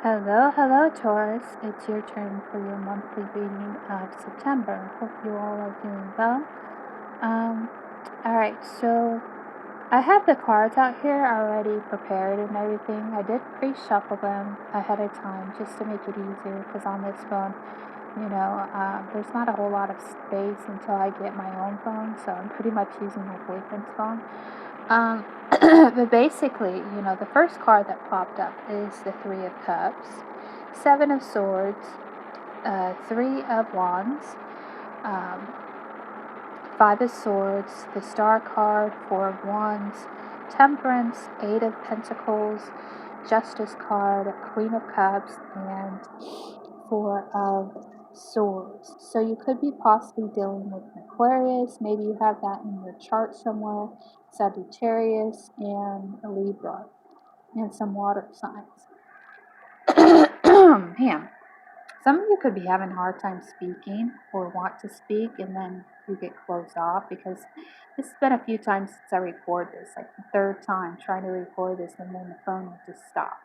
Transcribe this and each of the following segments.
Hello, hello, Taurus. It's your turn for your monthly reading of September. Hope you all are doing well. Alright, so I have the cards out here already prepared and everything. I did pre-shuffle them ahead of time just to make it easier because on this phone, there's not a whole lot of space until I get my own phone, so I'm pretty much using my boyfriend's phone. Um, but basically, the first card that popped up is the Three of Cups, Seven of Swords, Three of Wands, um, Five of Swords, the Star card, Four of Wands, Temperance, Eight of Pentacles, Justice card, Queen of Cups, and Four of Swords. So you could be possibly dealing with an Aquarius. Maybe you have that in your chart somewhere. Sagittarius and Libra, and some water signs. Man, some of you could be having a hard time speaking or want to speak and then you get closed off, because this has been a few times since I record this, like the third time trying to record this, and then the phone will just stop.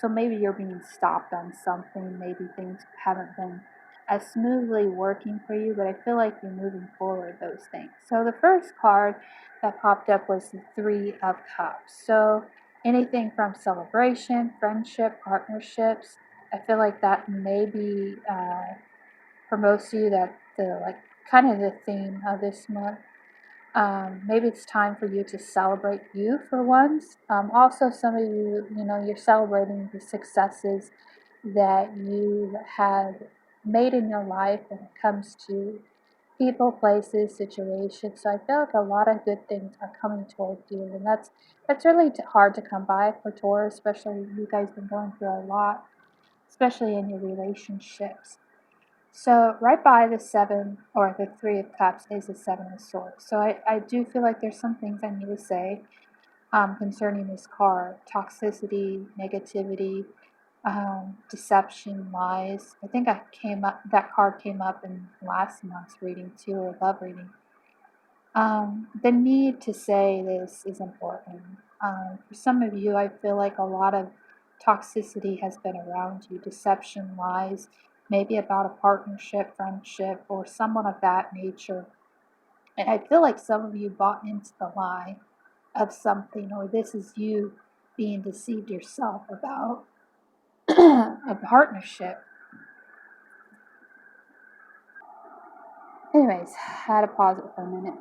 So maybe you're being stopped on something. Maybe things haven't been as smoothly working for you, but I feel like you're moving forward those things. So the first card that popped up was the Three of Cups. So anything from celebration, friendship, partnerships, I feel like that may be for most of you that the like kind of the theme of this month. Maybe it's time for you to celebrate you for once. Also, some of you, you're celebrating the successes that you have made in your life when it comes to people, places, situations. So I feel like a lot of good things are coming towards you, and that's really hard to come by for Taurus, especially you guys been going through a lot, especially in your relationships. So right by the seven or the Three of Cups is the Seven of Swords. So I do feel like there's some things I need to say concerning this card: toxicity, negativity, deception, lies. I think that card came up in last month's reading too, or love reading. The need to say this is important. For some of you, I feel like a lot of toxicity has been around you: deception, lies, maybe about a partnership, friendship, or someone of that nature. And I feel like some of you bought into the lie of something, or this is you being deceived yourself about a partnership. Anyways, I had to pause it for a minute.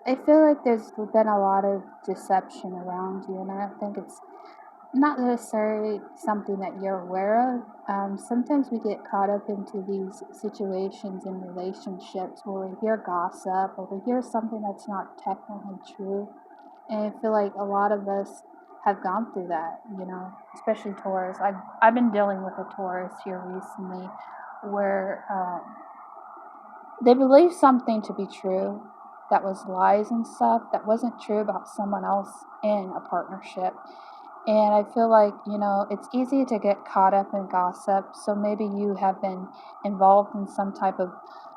I feel like there's been a lot of deception around you, and I don't think it's not necessarily something that you're aware of. Sometimes we get caught up into these situations in relationships where we hear gossip or we hear something that's not technically true. And I feel like a lot of us have gone through that, especially Taurus. I've been dealing with a Taurus here recently where they believe something to be true that was lies and stuff that wasn't true about someone else in a partnership. And I feel like, it's easy to get caught up in gossip. So maybe you have been involved in some type of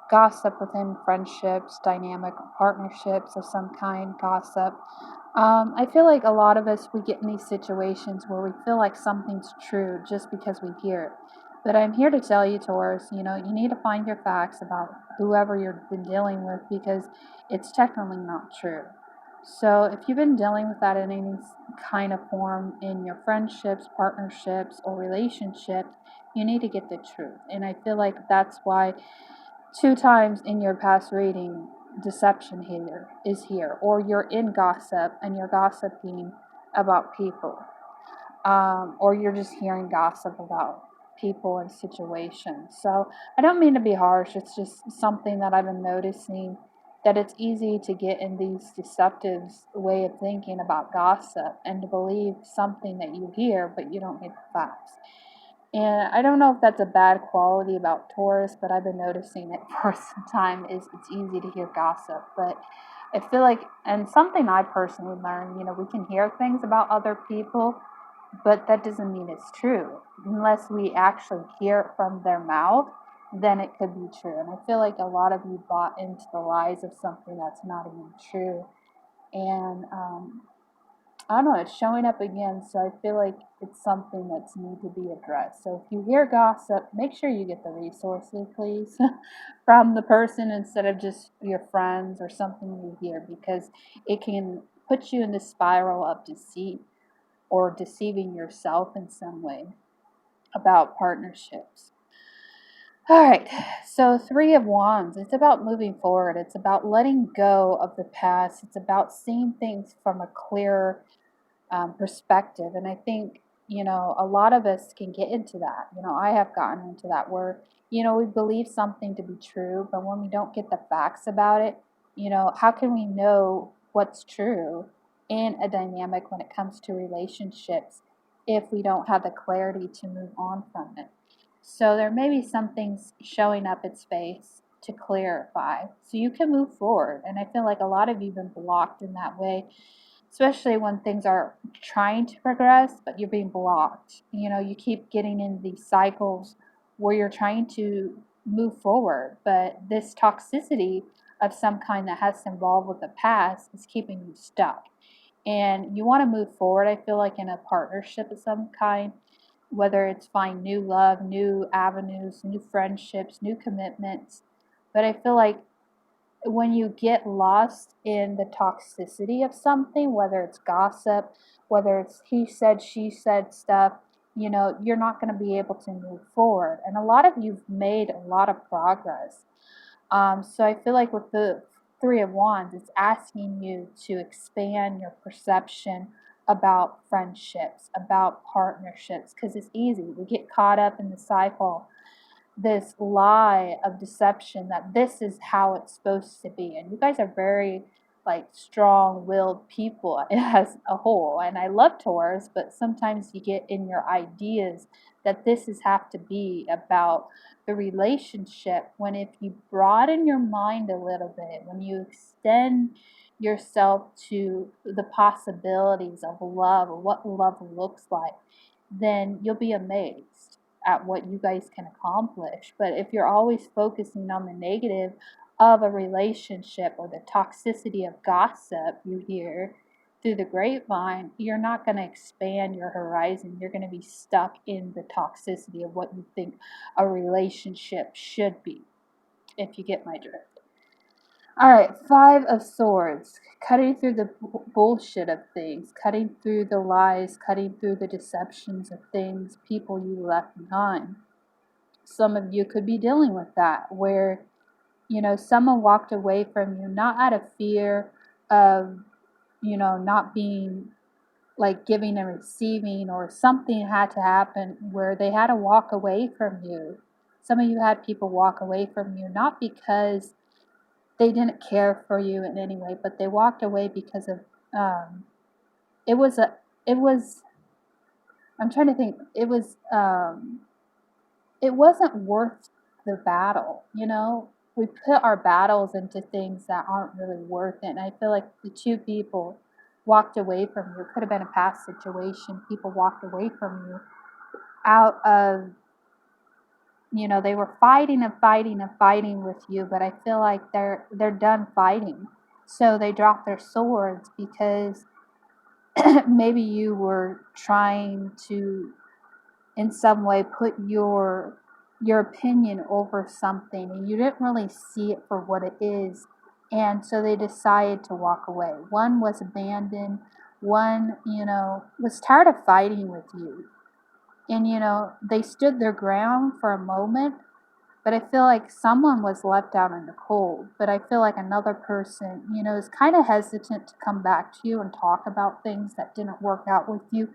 gossip within friendships, dynamic partnerships of some kind, gossip. I feel like a lot of us, we get in these situations where we feel like something's true just because we hear it. But I'm here to tell you, Taurus, you need to find your facts about whoever you've been dealing with, because it's technically not true. So if you've been dealing with that in any kind of form in your friendships, partnerships, or relationships, you need to get the truth. And I feel like that's why 2 times in your past reading, deception is here, or you're in gossip and you're gossiping about people, or you're just hearing gossip about people and situations. So I don't mean to be harsh. It's just something that I've been noticing, that it's easy to get in these deceptive way of thinking about gossip and to believe something that you hear, but you don't get the facts. And I don't know if that's a bad quality about Taurus, but I've been noticing it for some time. Is it's easy to hear gossip, but I feel like, and something I personally learned, we can hear things about other people, but that doesn't mean it's true. Unless we actually hear it from their mouth, then it could be true. And I feel like a lot of you bought into the lies of something that's not even true. And I don't know, it's showing up again, so I feel like it's something that's need to be addressed. So if you hear gossip, make sure you get the resources, please, from the person instead of just your friends or something you hear, because it can put you in the spiral of deceit or deceiving yourself in some way about partnerships. All right, so Three of Wands, it's about moving forward. It's about letting go of the past. It's about seeing things from a clearer perspective. And I think, a lot of us can get into that. I have gotten into that where, we believe something to be true, but when we don't get the facts about it, how can we know what's true in a dynamic when it comes to relationships if we don't have the clarity to move on from it? So there may be some things showing up its face to clarify so you can move forward. And I feel like a lot of you have been blocked in that way, especially when things are trying to progress, but you're being blocked. You keep getting in these cycles where you're trying to move forward, but this toxicity of some kind that has to involve with the past is keeping you stuck. And you want to move forward, I feel like, in a partnership of some kind, whether it's find new love, new avenues, new friendships, new commitments. But I feel like when you get lost in the toxicity of something, whether it's gossip, whether it's he said, she said stuff, you're not going to be able to move forward. And a lot of you've made a lot of progress. So I feel like with the Three of Wands, it's asking you to expand your perception about friendships, about partnerships, because it's easy. We get caught up in the cycle, this lie of deception that this is how it's supposed to be. And you guys are very strong-willed people as a whole. And I love Taurus, but sometimes you get in your ideas that this is have to be about the relationship, when if you broaden your mind a little bit, when you extend yourself to the possibilities of love or what love looks like, then you'll be amazed at what you guys can accomplish. But if you're always focusing on the negative of a relationship or the toxicity of gossip you hear through the grapevine, you're not going to expand your horizon. You're going to be stuck in the toxicity of what you think a relationship should be, if you get my drift. All right, Five of Swords, cutting through the bullshit of things, cutting through the lies, cutting through the deceptions of things, people you left behind. Some of you could be dealing with that, where, someone walked away from you, not out of fear of, not being giving and receiving, or something had to happen where they had to walk away from you. Some of you had people walk away from you, not because they didn't care for you in any way, but they walked away because of it was a it was I'm trying to think, it wasn't worth the battle. We put our battles into things that aren't really worth it. And I feel like the two people walked away from you. It could have been a past situation. People walked away from you out of, they were fighting and fighting and fighting with you, but I feel like they're done fighting. So they dropped their swords because maybe you were trying to in some way put your opinion over something and you didn't really see it for what it is, and so they decided to walk away. One was abandoned, one was tired of fighting with you, and they stood their ground for a moment, but I feel like someone was left out in the cold. But I feel like another person is kind of hesitant to come back to you and talk about things that didn't work out with you,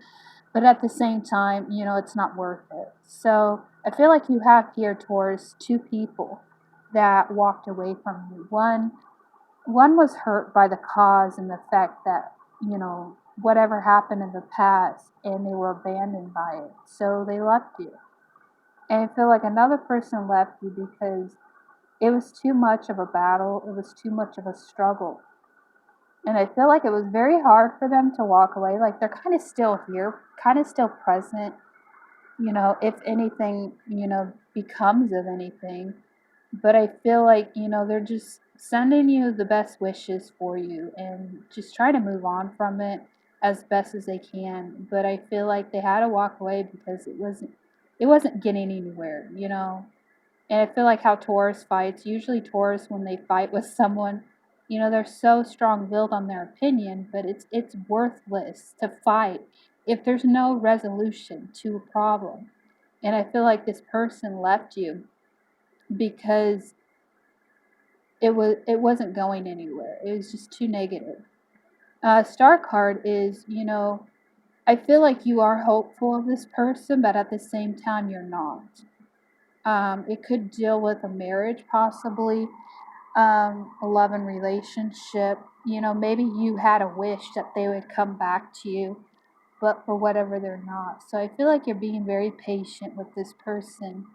but at the same time, it's not worth it. So I feel like you have here towards two people that walked away from you. One was hurt by the cause and the fact that, whatever happened in the past, and they were abandoned by it. So they left you. And I feel like another person left you because it was too much of a battle, it was too much of a struggle. And I feel like it was very hard for them to walk away. Like they're kind of still here, kind of still present, if anything, becomes of anything. But I feel like, they're just sending you the best wishes for you and just try to move on from it. as best as they can. But I feel like they had to walk away because it wasn't getting anywhere, you know. And I feel like how Taurus fights, usually Taurus when they fight with someone, you know, they're so strong-willed on their opinion, but it's worthless to fight if there's no resolution to a problem. And I feel like this person left you because it wasn't going anywhere. It was just too negative. Star card is, you know, I feel like you are hopeful of this person, but at the same time you're not. It could deal with a marriage, possibly, a love and relationship. You know, maybe you had a wish that they would come back to you, but for whatever they're not. So I feel like you're being very patient with this person,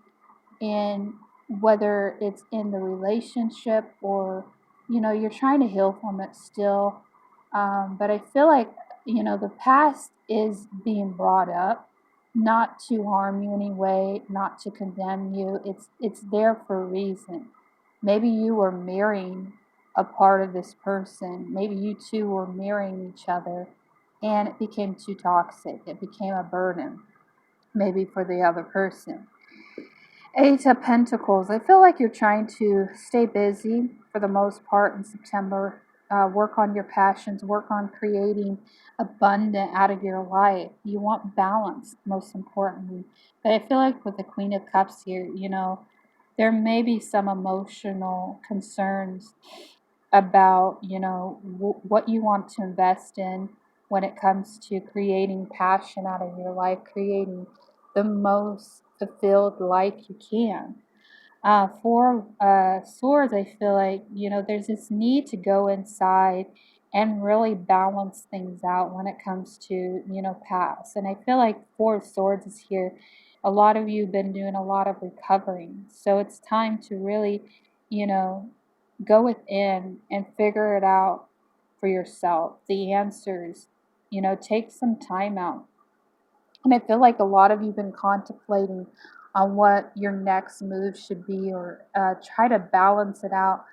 and whether it's in the relationship or, you know, you're trying to heal from it still. But I feel like, you know, the past is being brought up not to harm you in any way, not to condemn you. It's there for a reason. Maybe you were mirroring a part of this person. Maybe you two were mirroring each other, and it became too toxic. It became a burden, maybe for the other person. Eight of Pentacles. I feel like you're trying to stay busy for the most part in September. Work on your passions, work on creating abundant out of your life. You want balance, most importantly. But I feel like with the Queen of Cups here, you know, there may be some emotional concerns about, you know, what you want to invest in when it comes to creating passion out of your life, creating the most fulfilled life you can. For swords, I feel like, you know, there's this need to go inside and really balance things out when it comes to, you know, past. And I feel like Four of Swords is here. A lot of you have been doing a lot of recovering. So it's time to really, you know, go within and figure it out for yourself. The answers, you know, take some time out. And I feel like a lot of you have been contemplating on what your next move should be, or try to balance it out.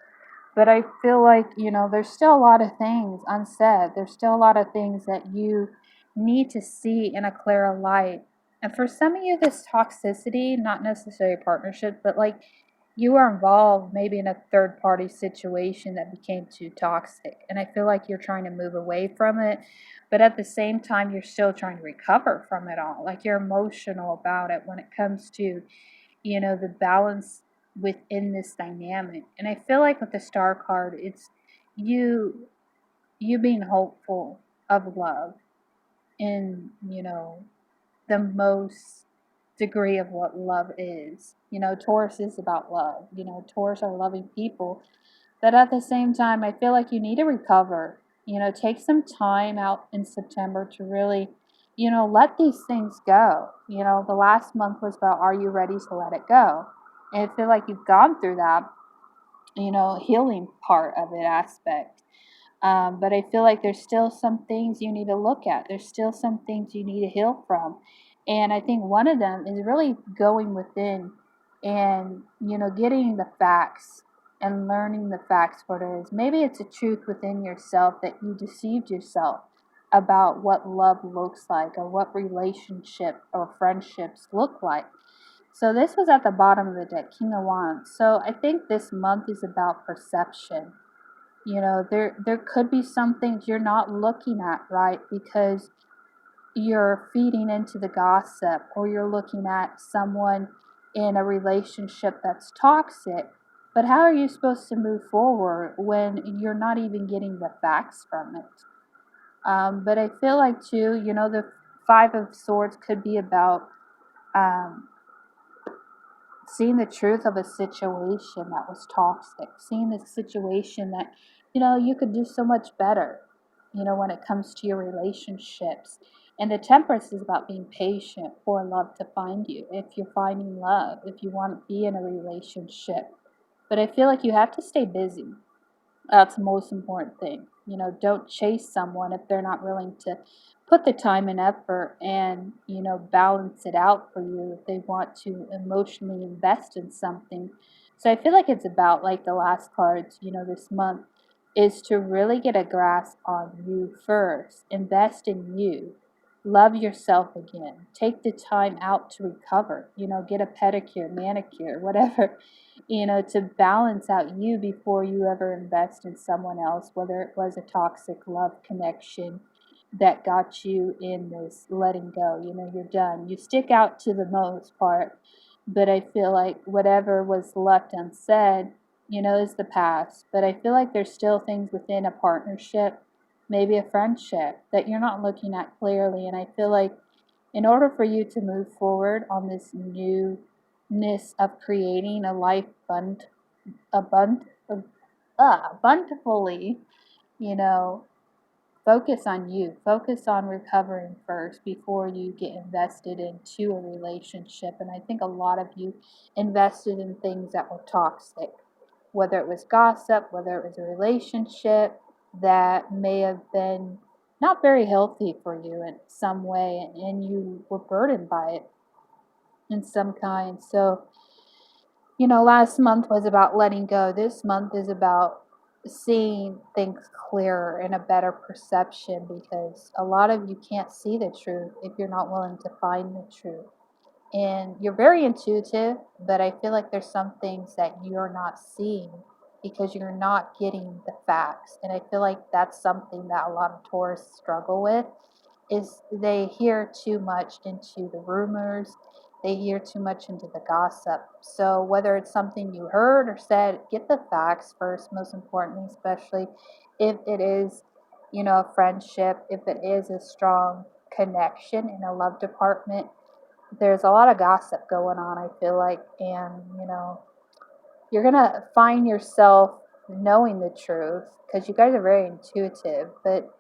But I feel like, you know, there's still a lot of things unsaid. There's still a lot of things that you need to see in a clearer light. And for some of you, this toxicity, not necessarily partnership, but like you are involved maybe in a third party situation that became too toxic. And I feel like you're trying to move away from it. But at the same time, you're still trying to recover from it all. Like you're emotional about it when it comes to, you know, the balance within this dynamic. And I feel like with the Star card, it's you you being hopeful of love in, you know, the most degree of what love is. You know, Taurus is about love. You know, Taurus are loving people. But at the same time, I feel like you need to recover. You know, take some time out in September to really, you know, let these things go. You know, the last month was about, are you ready to let it go? And I feel like you've gone through that, you know, healing part of it aspect. But I feel like there's still some things you need to look at. There's still some things you need to heal from. And I think one of them is really going within and, you know, getting the facts and learning the facts what it is. Maybe it's a truth within yourself that you deceived yourself about what love looks like, or what relationship or friendships look like. So this was at the bottom of the deck, King of Wands. So I think this month is about perception. You know, there could be some things you're not looking at right because you're feeding into the gossip, or you're looking at someone in a relationship that's toxic. But how are you supposed to move forward when you're not even getting the facts from it? But I feel like too, you know, the Five of Swords could be about um, seeing the truth of a situation that was toxic, seeing the situation that, you know, you could do so much better, you know, when it comes to your relationships. And the Temperance is about being patient for love to find you. If you're finding love, if you want to be in a relationship. But I feel like you have to stay busy. That's the most important thing. You know, don't chase someone if they're not willing to put the time and effort and, you know, balance it out for you if they want to emotionally invest in something. So I feel like it's about, like the last cards, you know, this month. is to really get a grasp on you first. Invest in you. Love yourself again. Take the time out to recover. Get a pedicure, manicure, whatever, to balance out you before you ever invest in someone else, whether it was a toxic love connection that got you in this letting go. You're done. You stick out to the most part, but I feel like whatever was left unsaid, is the past. But I feel like there's still things within a partnership, maybe a friendship, that you're not looking at clearly. And I feel like in order for you to move forward on this newness of creating a life abundantly, you know, focus on you. Focus on recovering first before you get invested into a relationship. And I think a lot of you invested in things that were toxic, whether it was gossip, whether it was a relationship that may have been not very healthy for you in some way, and you were burdened by it in some kind. So, last month was about letting go. This month is about seeing things clearer and a better perception, because a lot of you can't see the truth if you're not willing to find the truth. And you're very intuitive, but I feel like there's some things that you're not seeing because you're not getting the facts. And I feel like that's something that a lot of Taurus struggle with, is they hear too much into the rumors, they hear too much into the gossip. So whether it's something you heard or said, get the facts first, most importantly, especially if it is, a friendship, if it is a strong connection in a love department. There's a lot of gossip going on, I feel like, and you're gonna find yourself knowing the truth, because you guys are very intuitive, but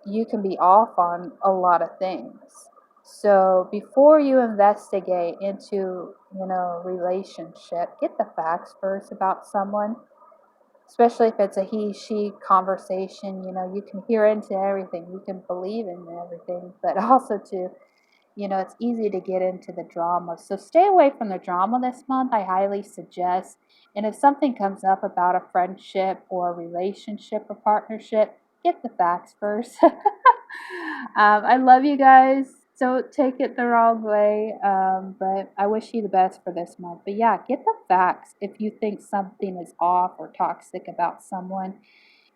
you can be off on a lot of things. So before you investigate into, relationship, get the facts first about someone, especially if it's a he-she conversation. You can hear into everything, you can believe in everything, but also to, it's easy to get into the drama. So stay away from the drama this month, I highly suggest. And if something comes up about a friendship or a relationship or partnership, get the facts first. I love you guys. Don't take it the wrong way, but I wish you the best for this month. But yeah, get the facts if you think something is off or toxic about someone.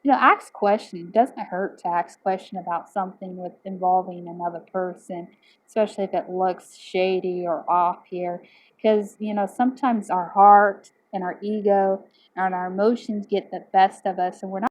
Ask questions. It doesn't hurt to ask question about something with involving another person, especially if it looks shady or off here. Because, sometimes our heart and our ego and our emotions get the best of us, and we're not